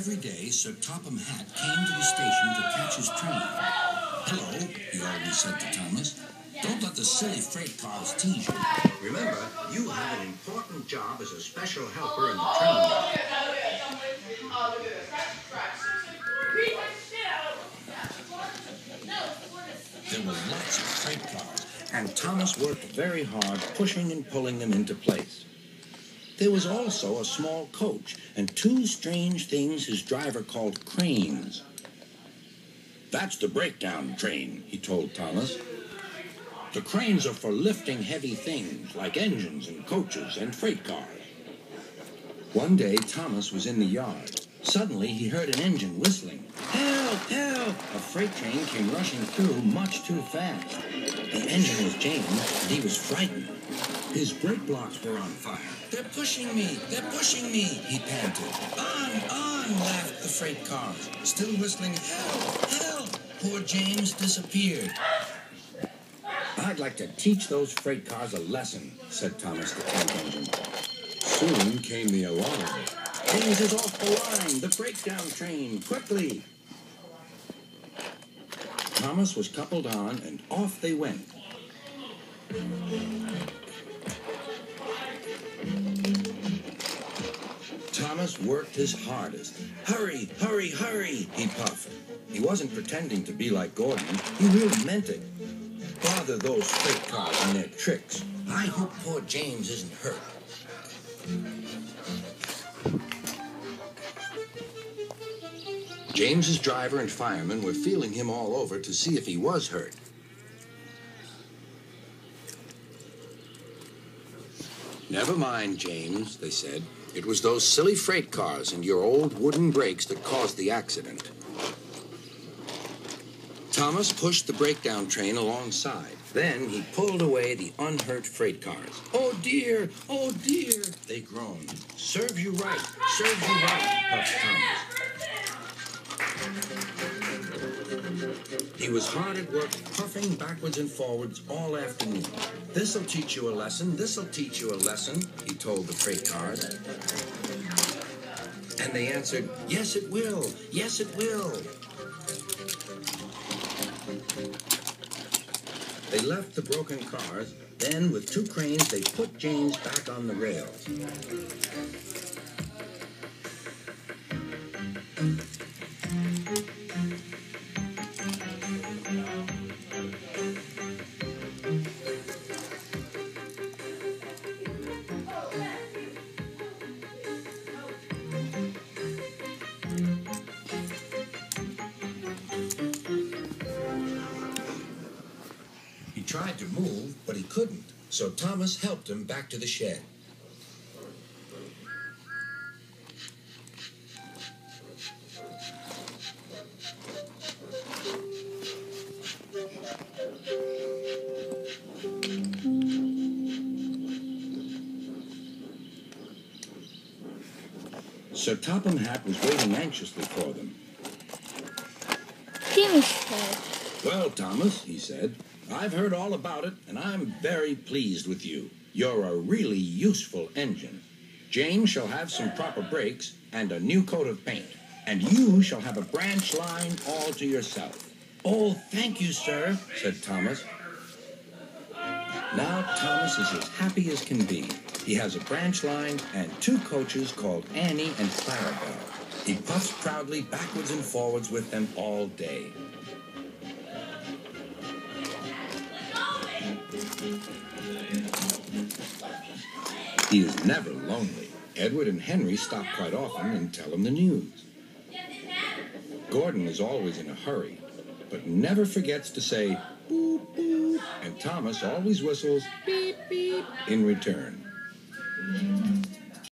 Every day, Sir Topham Hatt came to the station to catch his train. "Hello," he always said to Thomas. "Don't let the silly freight cars tease you. Remember, you have an important job as a special helper in the train yard." There were lots of freight cars, and Thomas worked very hard pushing and pulling them into place. There was also a small coach and two strange things his driver called cranes. "That's the breakdown train," he told Thomas. "The cranes are for lifting heavy things like engines and coaches and freight cars." One day, Thomas was in the yard. Suddenly, he heard an engine whistling. "Help! Help!" A freight train came rushing through much too fast. The engine was jammed, and he was frightened. His brake blocks were on fire. "They're pushing me! They're pushing me!" he panted. On!" laughed the freight cars, still whistling, "Help! Help!" Poor James disappeared. "I'd like to teach those freight cars a lesson," said Thomas the Tank Engine. Soon came the alarm. "James is off the line! The breakdown train! Quickly!" Thomas was coupled on, and off they went. Thomas worked his hardest. "Hurry, hurry, hurry," he puffed. He wasn't pretending to be like Gordon. He really meant it. Bother those freight cars and their tricks. I hope poor James isn't hurt. James's driver and firemen were feeling him all over to see if he was hurt. "Never mind, James," they said. "It was those silly freight cars and your old wooden brakes that caused the accident." Thomas pushed the breakdown train alongside. Then he pulled away the unhurt freight cars. "Oh dear, they groaned. "Serves you right, puffed Thomas. He was hard at work, puffing backwards and forwards all afternoon. "This'll teach you a lesson, this'll teach you a lesson," he told the freight cars. And they answered, "Yes, it will, yes, it will." They left the broken cars. Then, with two cranes, they put James back on the rails. He tried to move, but he couldn't, so Thomas helped him back to the shed. Sir Topham Hatt was waiting anxiously for them. "Well, Thomas," he said, "I've heard all about it, and I'm very pleased with you. You're a really useful engine. James shall have some proper brakes and a new coat of paint, and you shall have a branch line all to yourself." "Oh, thank you, sir," said Thomas. Now Thomas is as happy as can be. He has a branch line and two coaches called Annie and Clarabelle. He puffs proudly backwards and forwards with them all day. He is never lonely. Edward and Henry stop quite often and tell him the news. Gordon is always in a hurry, but never forgets to say, "Boop, boop," and Thomas always whistles, "Beep, beep," in return.